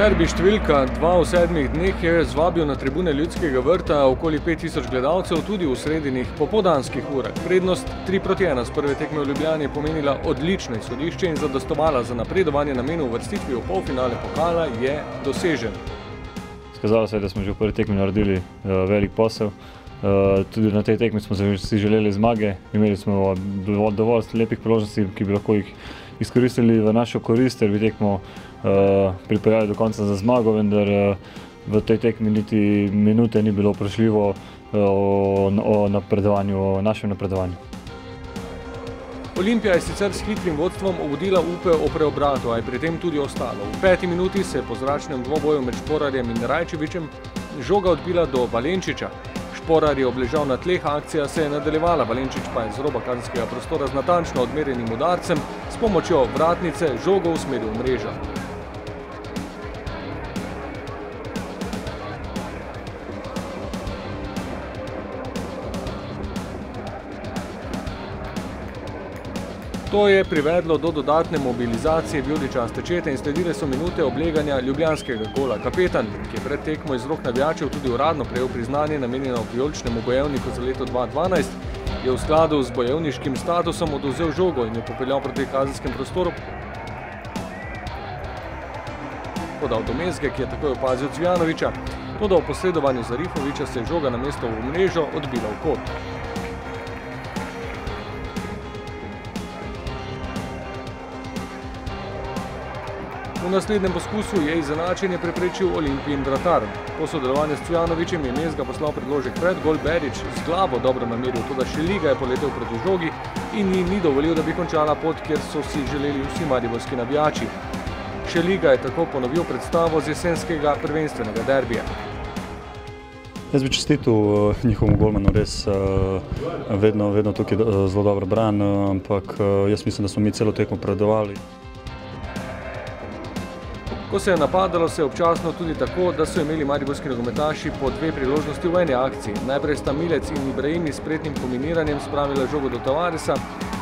Derbi številka 2 v 7 dneh je zvabil na tribune Ljudskega vrta okoli 5000 gledalcev tudi v sredinih popoldanskih urah. Prednost 3:1 z prve tekme v Ljubljani je pomenila odlično izhodišče in zadostovala za napredovanje namenu uvrstitvi v polfinale pokala je dosežen. Skazalo se je, da smo že v prvi tekmi naredili velik posel. Tudi na tej tekmi smo si želeli zmage, imeli smo dovolj lepih priložnosti, ki bi lahko jih izkoristili v našo korist, ter bi tekmo pripeljali do konca za zmago, vendar v tej tekmi niti minute ni bilo vprašljivo o našem napredovanju. Olimpija je sicer s hitrim vodstvom obudila upe o preobratu, a je pri tem tudi ostalo. V 5. minuti se je po zračnem dvoboju med Šporarjem in Rajčevićem žoga odbila do Valenčiča. Šporar je obležal na tleh, akcija se je nadaljevala, Valenčič pa je z roba kazenskega prostora z natančno odmerjenim udarcem s pomočjo vratnice žogo usmeril v mrežo. To je privedlo do dodatne mobilizacije vijoličaste čete in sledile so minute obleganja ljubljanskega gola. Kapetan, ki je pred tekmo iz rok navijačev tudi uradno prejel priznanje namenjeno vijoličnemu bojevniku za leto 2012, je v skladu z bojevniškim statusom odvzel žogo in jo popeljal proti kazenskem prostoru. Podal do Mezge, ki je takoj opazil Cvijanovića, toda v posredovanju Zarifovića se je žoga namesto v mrežo odbila v kot. V naslednjem poskusu je izenačenje preprečil Olimpijin vratar. Po sodelovanju s Cvijanovićem je Mezga poslal predložek pred gol, Berić z glavo dobro nameril, toda Šeliga je poletel proti žogi in ji ni dovolil, da bi končala pot, kjer so si želeli vsi mariborski navijači. Šeliga je tako ponovil predstavo z jesenskega prvenstvenega derbija. Jaz bi čestitil njihovemu golmanu, res vedno tukaj zelo dobro bran, ampak jaz mislim, da smo mi celo tekmo predovali. Ko se je napadalo, se je občasno tudi tako, da so imeli mariborski nogometaši po 2 priložnosti v eni akciji. Najprej sta Milec in Ibrahim s spretnim kombiniranjem spravila žogo do Tavaresa,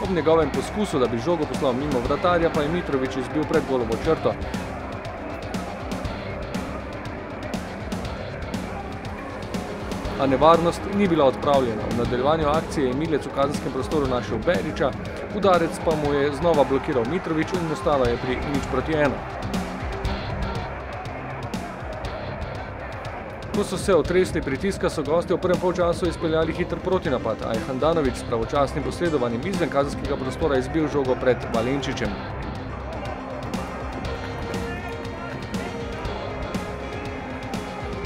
ob njegovem poskusu, da bi žogo poslal mimo vratarja, pa je Mitrović izbil pred golovo črto. A nevarnost ni bila odpravljena. V nadaljevanju akcije je Milec v kazenskem prostoru našel Berića, udarec pa mu je znova blokiral Mitrović in ostalo je pri 0:1. Ko so se otresli pritiska, so gostje v prvem polčasu izpeljali hiter protinapad, a je Handanović s pravočasnim posredovanjem izven kazenskega prostora izbil žogo pred Valenčićem.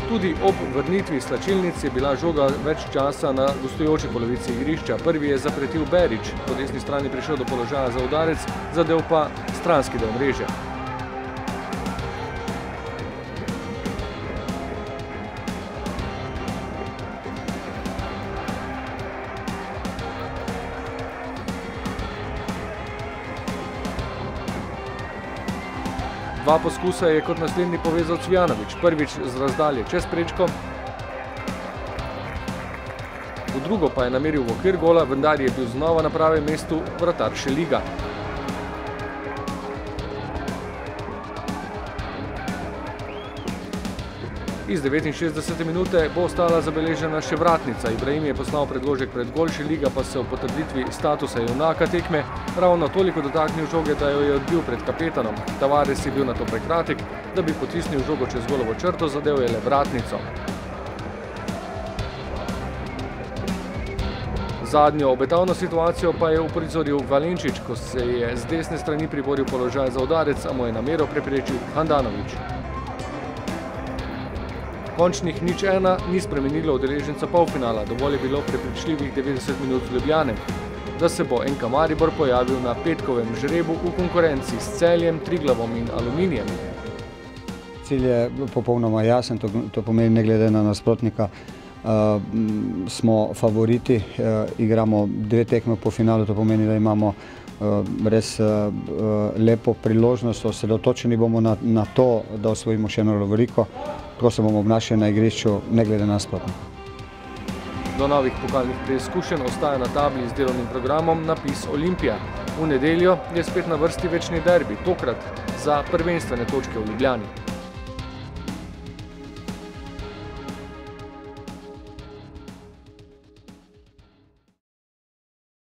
Tudi ob vrnitvi slačilnic je bila žoga več časa na gostujoči polovici igrišča. Prvi je zapretil Berić, po desni strani prišel do položaja za udarec, zadel pa stranski del mreže. Dva poskusa je kot naslednji povezal Cvijanović, prvič z razdalje čez prečko, v drugo pa je nameril v okvir gola, vendar je bil znova na pravem mestu vratar Šeliga. Iz 69. minute bo ostala zabeležena še vratnica. Ibrahim je poslal predložek pred gol, Šeliga pa se v potrditvi statusa junaka tekme ravno toliko dotaknil žoge, da jo je odbil pred kapetanom. Tavares je bil nato prekratek, da bi potisnil žogo čez golovo črto, zadel je le vratnico. Zadnjo obetavno situacijo pa je uprizoril Valenčić, ko se je z desne strani priboril položaj za udarec, a mu je namero preprečil Handanović. Končnih 0:1 ni spremenilo udeleženca polfinala, dovolj je bilo prepričljivih 90 minut z Ljubljane, da se bo NK Maribor pojavil na petkovem žrebu v konkurenci s Celjem, Triglavom in Aluminijem. Cilj je popolnoma jasen, to pomeni ne glede na nasprotnika. Smo favoriti, igramo 2 tekme v polfinalu, to pomeni, da imamo res lepo priložnost, osredotočeni bomo na to, da osvojimo še eno lovoriko, tako se bomo obnašali na igrišču, ne glede na nasprotnika. Do novih pokalnih preizkušenj ostaja na tabli z delovnim programom napis Olimpija. V nedeljo je spet na vrsti večni derbi, tokrat za prvenstvene točke v Ljubljani.